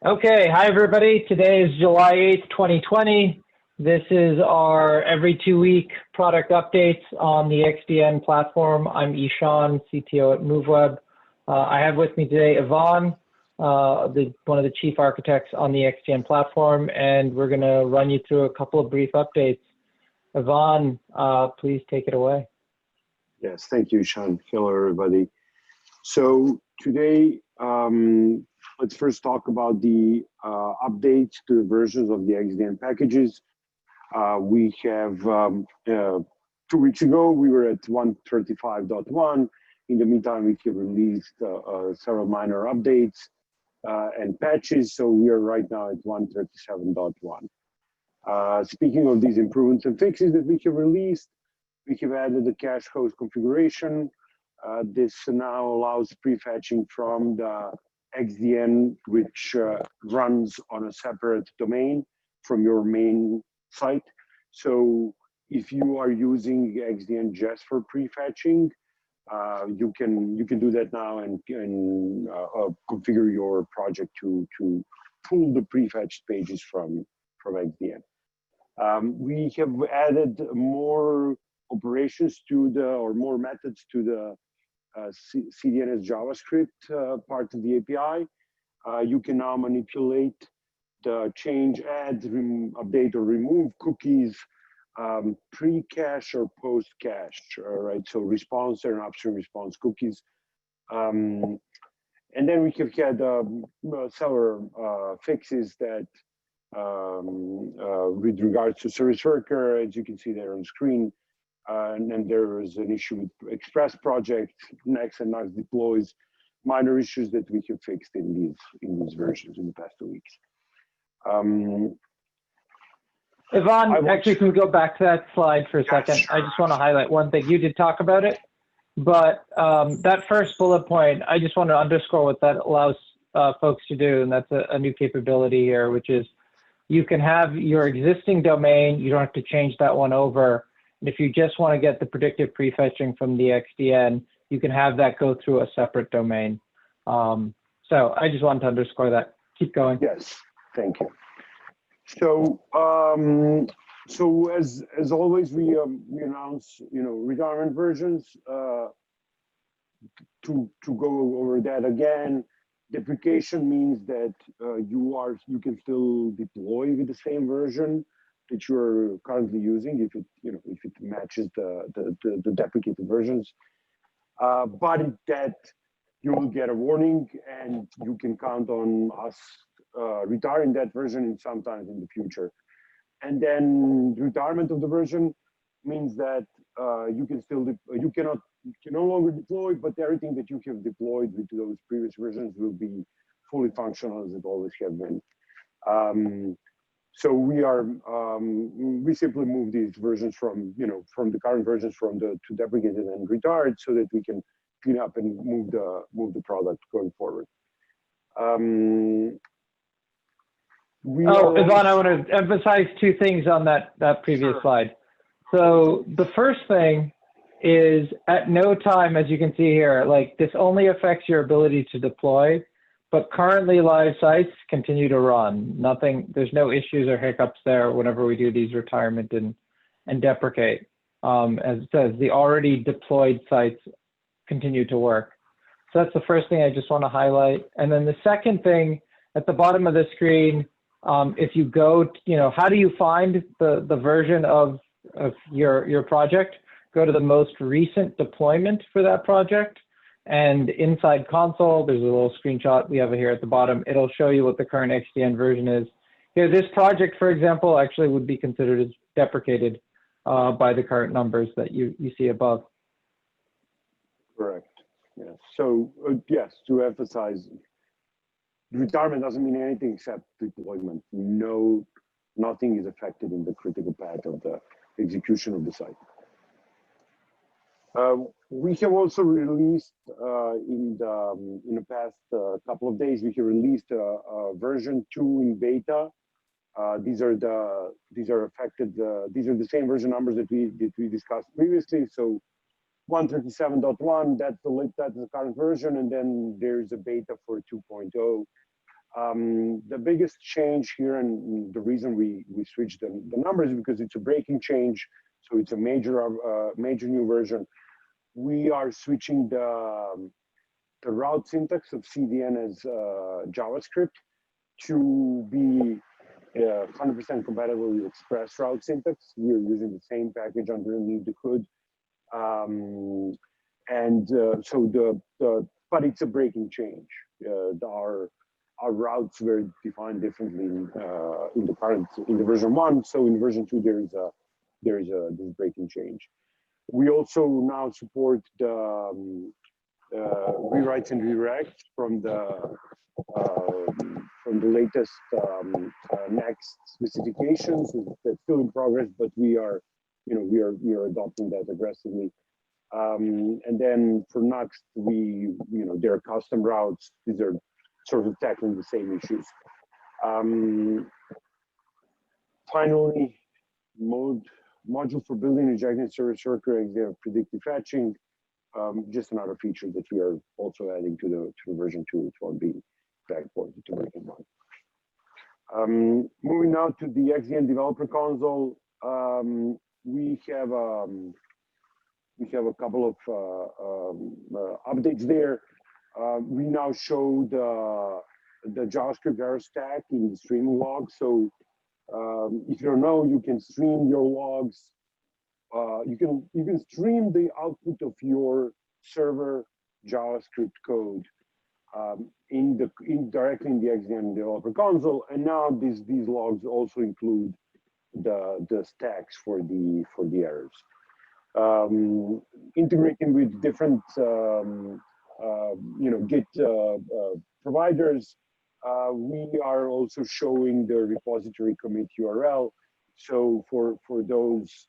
Okay, hi everybody. Today is July 8th, 2020. This is our every 2-week product updates on the XDN platform. I'm Ishan, CTO at Moovweb. I have with me today Ivan, one of the chief architects on the XDN platform, and we're going to run you through a couple of brief updates. Ivan, please take it away. Yes, thank you, Ishan. Hello, everybody. So today, let's first talk about the updates to the versions of the XDN packages. We have 2 weeks ago, we were at 1.35.1. In the meantime, we have released several minor updates and patches. So we are right now at 1.37.1. Speaking of these improvements and fixes that we have released, we have added the cacheHost configuration. This now allows prefetching from the XDN, which runs on a separate domain from your main site. So if you are using XDN just for prefetching, you can do that now and configure your project to pull the prefetched pages from XDN. We have added more operations to more methods to the CDN-as-JavaScript part of the API. You can now manipulate the change, add, update, or remove cookies, pre-cache or post-cache, right? So response and upstream response cookies. And then we have had several fixes that with regards to service worker, as you can see there on screen. And then there is an issue with Express project, Next and Nuxt deploys, minor issues that we have fixed in these versions in the past 2 weeks. Ivan, actually, can we go back to that slide for a second? Sure. I just want to highlight one thing. You did talk about it, but that first bullet point, I just want to underscore what that allows folks to do, and that's a new capability here, which is you can have your existing domain, you don't have to change that one over. And if you just want to get the predictive prefetching from the XDN, you can have that go through a separate domain. So I just wanted to underscore that. Keep going. Yes, thank you. So, as always, we announce retirement versions. To go over that again, deprecation means that you can still deploy with the same version that you're currently using if it matches the deprecated versions, but that you will get a warning and you can count on us retiring that version sometimes in the future. And then retirement of the version means that you can no longer deploy, but everything that you have deployed with those previous versions will be fully functional as it always have been. So we simply move these versions from the current versions to deprecated and retired so that we can clean up and move the product going forward. Ivan, I want to emphasize 2 things on that previous slide. So the first thing is at no time, as you can see here, this only affects your ability to deploy, but currently live sites continue to run. There's no issues or hiccups there whenever we do these retirement and deprecate. As it says, the already deployed sites continue to work. So that's the first thing I just want to highlight. And then the second thing at the bottom of the screen, if you go, how do you find the version of your project? Go to the most recent deployment for that project. And inside console, there's a little screenshot we have here at the bottom. It'll show you what the current XDN version is. Here, this project, for example, actually would be considered as deprecated by the current numbers that you see above. Correct. Yes. So yes, to emphasize, retirement doesn't mean anything except deployment. Nothing is affected in the critical path of the execution of the site. We have also released in the past couple of days. We have released version 2 in beta. These are the same version numbers that we discussed previously. So 1.37.1, that's the current version, and then there's a beta for 2.0. The biggest change here, and the reason we switched the numbers, is because it's a breaking change, so it's a major new version. We are switching the route syntax of CDN-as-JavaScript to be 100% compatible with Express route syntax. We're using the same package underneath the hood, but it's a breaking change. Our routes were defined differently in the version 1. So in version 2, there is this breaking change. We also now support the rewrites and redirects from the latest Next specifications. That's still in progress, but we are adopting that aggressively. And then for Nuxt, there are custom routes. These are sort of tackling the same issues. Finally, module for building injecting service worker, they have predictive fetching. Just another feature that we are also adding to the version 2, which won't be backported to version 1. Moving now to the XDN developer console, we have a couple of updates there. We now show the JavaScript error stack in the streaming logs. So if you don't know, you can stream your logs. You can stream the output of your server JavaScript code directly in the XDN developer console, and now these logs also include the stacks for the errors. Integrating with different Git providers, we are also showing the repository commit URL. So for those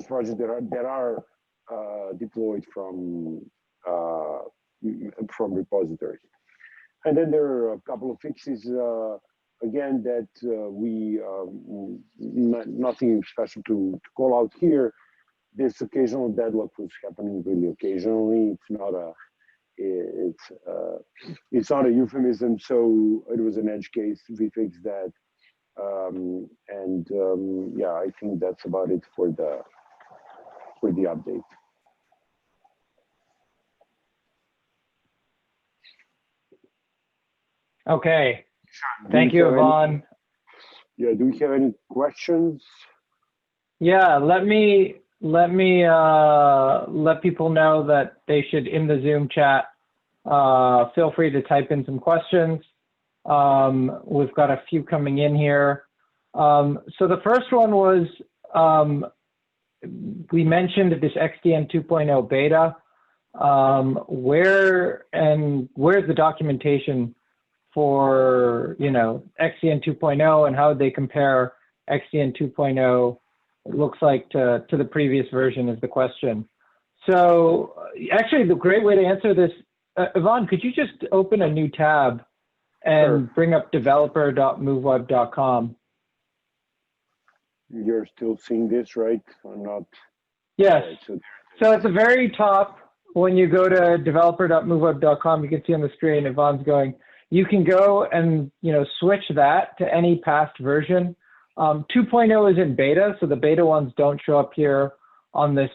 projects that are deployed from repositories. And then there are a couple of fixes, again, that nothing special to call out here. This occasional deadlock was happening really occasionally. It's not a euphemism, so it was an edge case. We fixed that. Yeah, I think that's about it for the update. Okay. Thank you, Ivan. Yeah, do we have any questions? Yeah, let let people know that they should, in the Zoom chat, feel free to type in some questions. We've got a few coming in here. So the first one was, we mentioned this XDN 2.0 beta. Where's the documentation for, XDN 2.0, and how they compare XDN 2.0 looks like to the previous version is the question. So actually, the great way to answer this, Ivan, could you just open a new tab and bring up developer.moovweb.com? You're still seeing this, right? Or not? Yes. Right, so at the very top, when you go to developer.moovweb.com, you can see on the screen, Ivan's going, you can go and switch that to any past version. 2.0 is in beta, so the beta ones don't show up here on this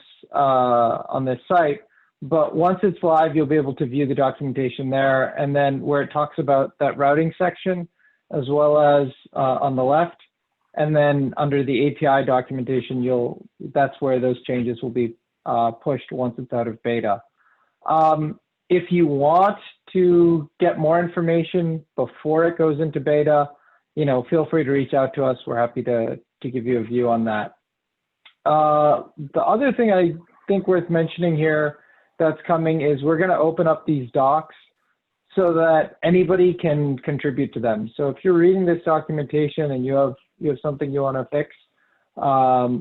site. But once it's live, you'll be able to view the documentation there, and then where it talks about that routing section, as well as on the left, and then under the API documentation, that's where those changes will be pushed once it's out of beta. If you want to get more information before it goes into beta, feel free to reach out to us. We're happy to give you a view on that. The other thing I think worth mentioning here that's coming is we're going to open up these docs so that anybody can contribute to them. So if you're reading this documentation and you have something you want to fix,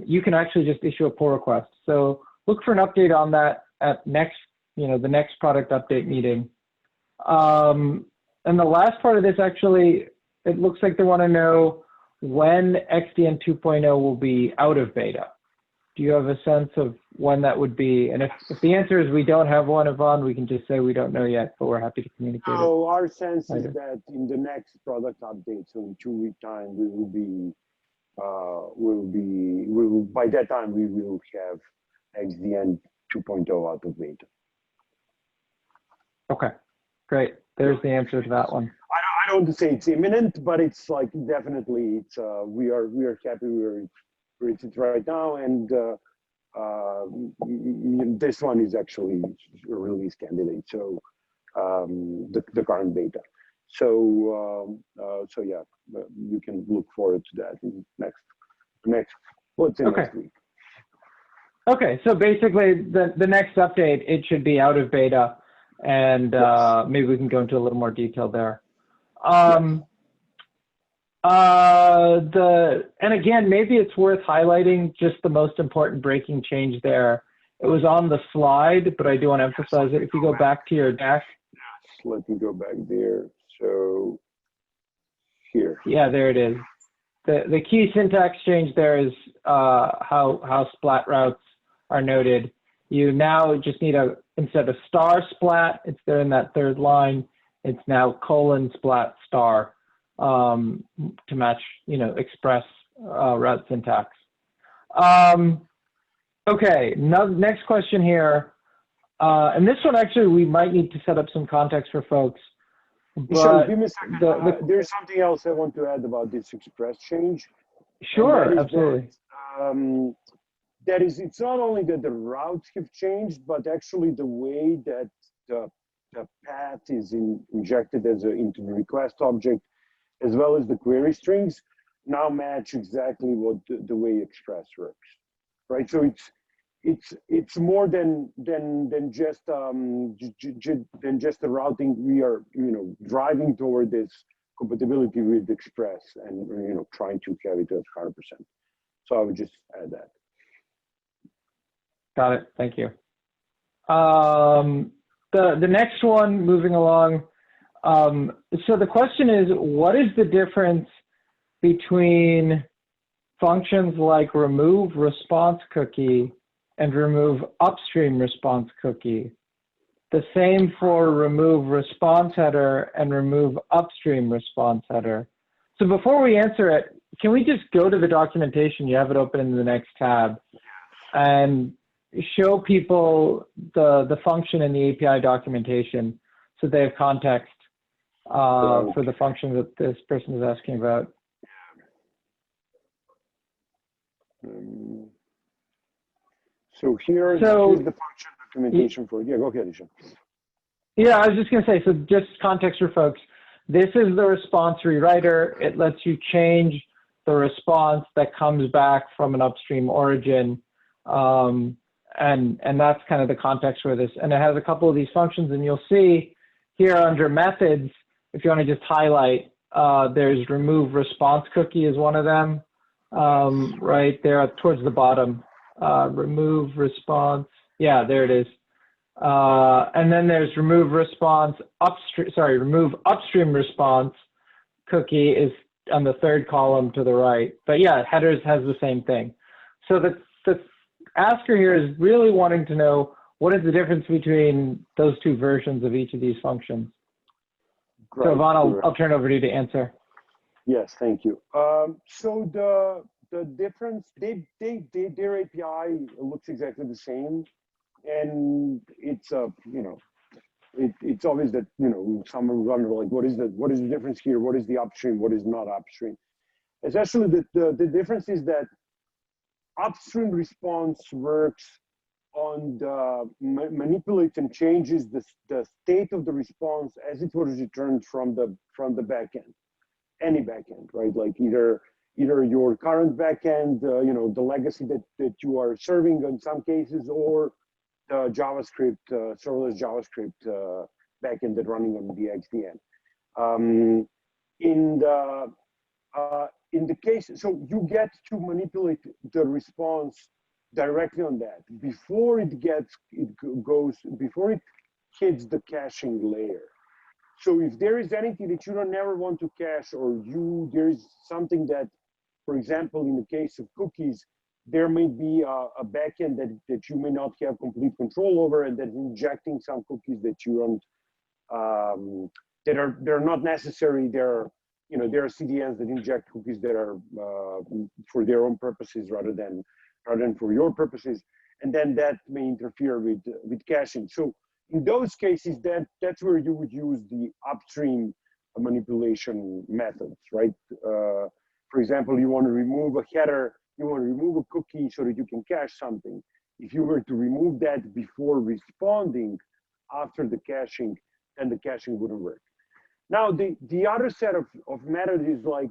you can actually just issue a pull request. So look for an update on that at the next product update meeting. And the last part of this, actually, it looks like they want to know when XDN 2.0 will be out of beta. Do you have a sense of when that would be? And if the answer is we don't have one, Yvonne, we can just say we don't know yet, but we're happy to communicate it. So our sense later. is that in the next product update, so in 2 week time, we will be, by that time, we will have XDN 2.0 out of beta. Okay, great. There's the answer to that one. I don't want to say it's imminent, but it's like definitely it's we are happy where it's right now, and this one is actually a release candidate, so the current beta. So so yeah, you can look forward to that in next what's in next week. Okay, so basically the next update, it should be out of beta, and Yes. maybe we can go into a little more detail there. Yes. And again, maybe it's worth highlighting just the most important breaking change there. It was on the slide, but I do want to emphasize it. If you go back to your deck. Yes, let me go back there. So here. Yeah, there it is. The key syntax change there is how splat routes are noted. You now just need instead of star splat, it's there in that third line. It's now : splat star to match, express route syntax. Okay, now next question here. And this one, actually, we might need to set up some context for folks. Sure, give me a second. There's something else I want to add about this express change. Sure, absolutely. That is, it's not only that the routes have changed, but actually the way that the path is injected into the request object, as well as the query strings, now match exactly what the way Express works, right? So it's more than just the routing. We are driving toward this compatibility with Express and trying to have it at 100%. So I would just add that. Got it. Thank you. The next one, moving along. So the question is, what is the difference between functions like remove response cookie and remove upstream response cookie? The same for remove response header and remove upstream response header. So before we answer it, can we just go to the documentation? You have it open in the next tab, and show people the function in the API documentation so they have context for the function that this person is asking about. So here's the function documentation for it. Yeah, go ahead, Isha. Yeah, I was just going to say, so just context for folks. This is the response rewriter. It lets you change the response that comes back from an upstream origin. And that's kind of the context for this. And it has a couple of these functions, and you'll see here under methods, if you want to just highlight, there's remove response cookie is one of them, right there towards the bottom. Remove response, yeah, there it is. And then there's remove response remove upstream response cookie is on the third column to the right. But yeah, headers has the same thing. So the asker here is really wanting to know what is the difference between those two versions of each of these functions. Right. So Yvonne, I'll turn over to you to answer. Yes, thank you. So the difference, their API looks exactly the same, and it's it's obvious that some are wonder like what is the difference here? What is the upstream? What is not upstream? Essentially, the difference is that upstream response works on the manipulates and changes the state of the response as it was returned from the backend, any backend, right? Like either your current backend, the legacy that you are serving in some cases, or the JavaScript, serverless JavaScript backend that running on the XDN. In the case, so you get to manipulate the response directly on that before it hits the caching layer. So if there is anything that you don't never want to cache, or there is something that, for example, in the case of cookies, there may be a backend that you may not have complete control over, and that's injecting some cookies that you don't, they're not necessary. There are CDNs that inject cookies that are for their own purposes rather than for your purposes, and then that may interfere with caching. So in those cases, that's where you would use the upstream manipulation methods, right? For example, you want to remove a header, you want to remove a cookie so that you can cache something. If you were to remove that before responding after the caching, then the caching wouldn't work. Now, the other set of methods is like,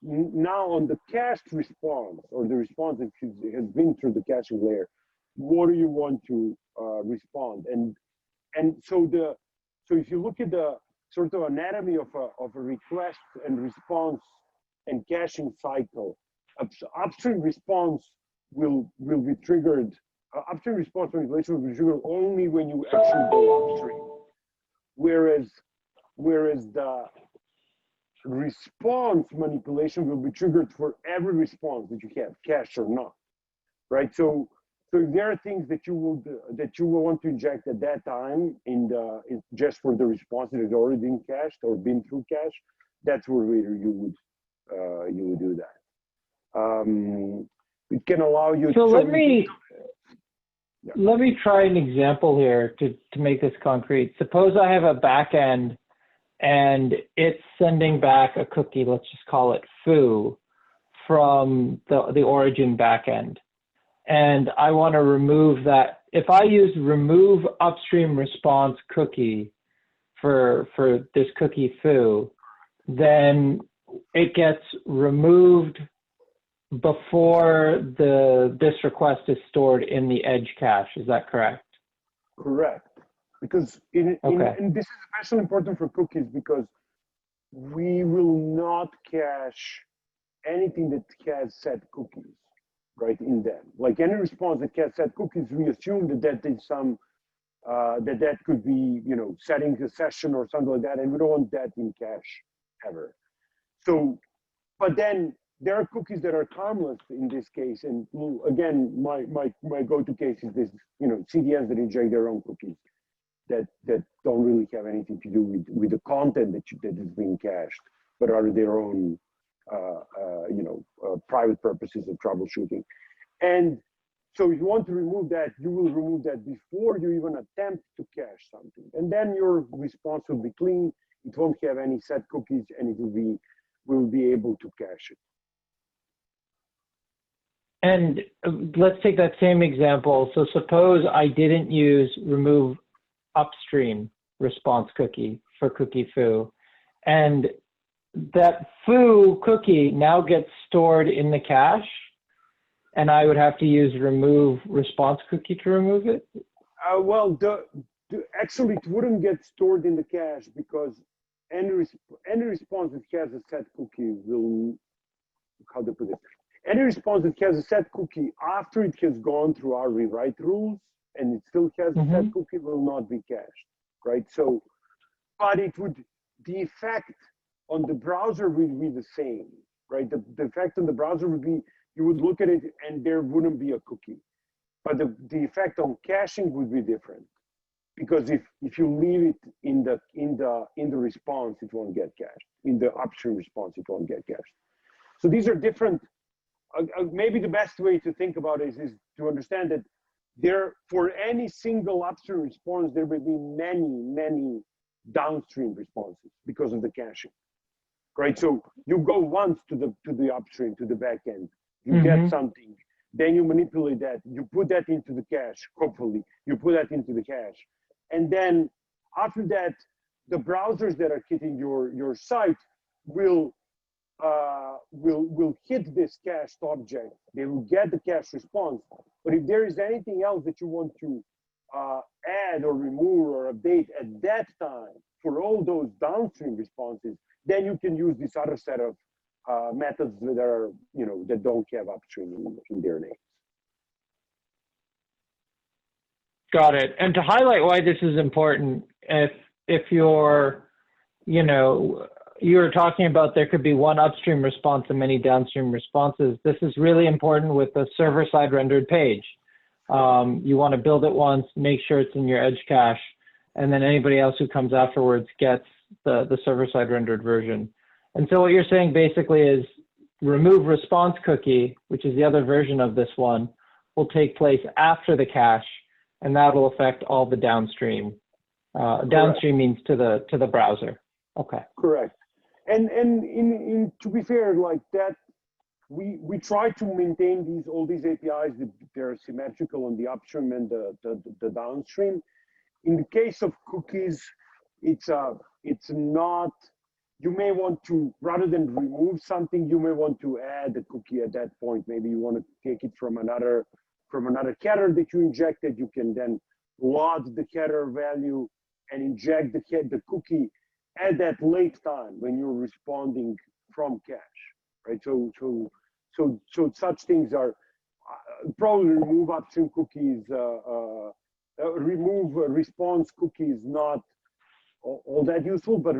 now on the cached response, or the response that has been through the caching layer, what do you want to respond? And so if you look at the sort of anatomy of a request and response and caching cycle, upstream response will be triggered. Upstream response manipulation will be triggered only when you actually go upstream, whereas the response manipulation will be triggered for every response that you have, cached or not, right? So if there are things that you will want to inject at that time just for the response that has already been cached or been through cache, that's where you would do that. It can allow you. So let me try an example here to make this concrete. Suppose I have a backend and it's sending back a cookie, let's just call it foo, from the origin backend. And I want to remove that. If I use remove upstream response cookie for this cookie foo, then it gets removed before this request is stored in the edge cache. Is that correct? Correct. Because and this is especially important for cookies because we will not cache anything that has set cookies, right, in them. Like any response that has set cookies, we assume that is some that could be, setting a session or something like that, and we don't want that in cache ever. So, but then there are cookies that are harmless in this case, and again, my go-to case is this, CDNs that inject their own cookies that don't really have anything to do with the content that is being cached, but are their own, private purposes of troubleshooting. And so if you want to remove that, you will remove that before you even attempt to cache something. And then your response will be clean. It won't have any set cookies, and it will be able to cache it. And let's take that same example. So suppose I didn't use remove upstream response cookie for cookie foo, and that foo cookie now gets stored in the cache, and I would have to use remove response cookie to remove it? Well, actually, it wouldn't get stored in the cache because any response that has a set cookie will, how to put it? Any response that has a set cookie after it has gone through our rewrite rules and it still has a set cookie will not be cached, right? So, but the effect on the browser will be the same, right? The effect on the browser would be, you would look at it and there wouldn't be a cookie. But the effect on caching would be different. Because if you leave it in the response, it won't get cached. In the upstream response, it won't get cached. So these are different. Maybe the best way to think about it is to understand that for any single upstream response, there may be many downstream responses because of the caching, right? So you go once to the upstream, to the backend, you get something, then you manipulate that, you put that into the cache, hopefully, you put that into the cache. And then after that, the browsers that are hitting your site will hit this cached object. They will get the cache response. But if there is anything else that you want to add or remove or update at that time for all those downstream responses, then you can use this other set of methods that are, that don't have upstream in their names. Got it. And to highlight why this is important, if you're, you were talking about there could be one upstream response and many downstream responses. This is really important with a server-side rendered page. You want to build it once, make sure it's in your edge cache, and then anybody else who comes afterwards gets the server-side rendered version. And so what you're saying basically is remove response cookie, which is the other version of this one, will take place after the cache, and that will affect all the downstream. Downstream means to the browser. Okay. Correct. And to be fair, like that, we try to maintain all these APIs that they're symmetrical on the upstream and the downstream. In the case of cookies, it's not. You may want to, rather than remove something, you may want to add a cookie at that point. Maybe you want to take it from another getter that you injected. You can then load the getter value and inject the cookie at that late time when you're responding from cache, right? So such things are probably remove upstream cookies, remove response cookies, not all that useful, but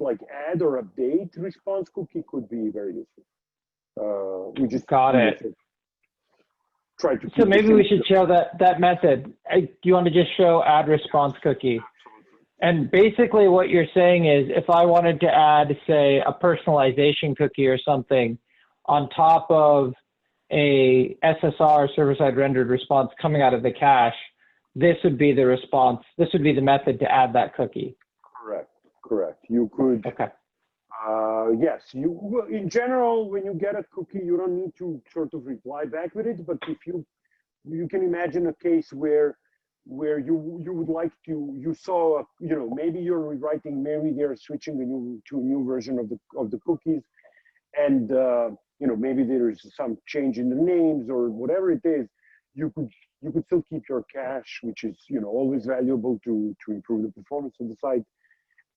like add or update response cookie could be very useful. We just got it. Try to. So maybe we should show that method. Do you want to just show add response cookie? And basically what you're saying is if I wanted to add, say, a personalization cookie or something on top of a SSR, server-side rendered response coming out of the cache, this would be the response. This would be the method to add that cookie. Correct. You could. Okay. Yes. In general, when you get a cookie, you don't need to sort of reply back with it. But if you can imagine a case where you would like to, you saw, maybe you're rewriting, maybe they're switching to a new version of the cookies, and maybe there's some change in the names or whatever it is. You could still keep your cache, which is always valuable to improve the performance of the site,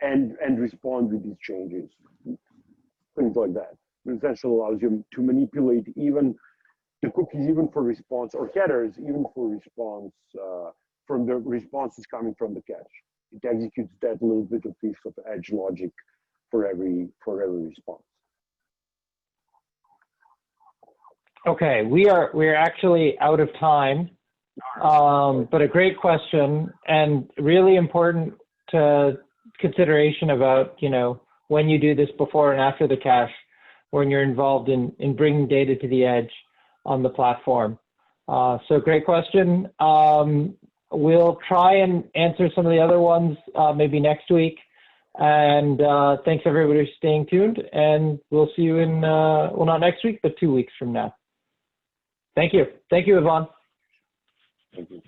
and respond with these changes, things like that. It essentially allows you to manipulate even the cookies, even for response, or getters, even for response from the responses coming from the cache. It executes that little bit of piece of edge logic for every response. Okay, we're actually out of time, but a great question and really important to consideration about when you do this before and after the cache, when you're involved in bringing data to the edge on the platform. So great question. We'll try and answer some of the other ones maybe next week. And thanks everybody for staying tuned. And we'll see you in, well, not next week, but 2 weeks from now. Thank you. Thank you, Yvonne. Thank you.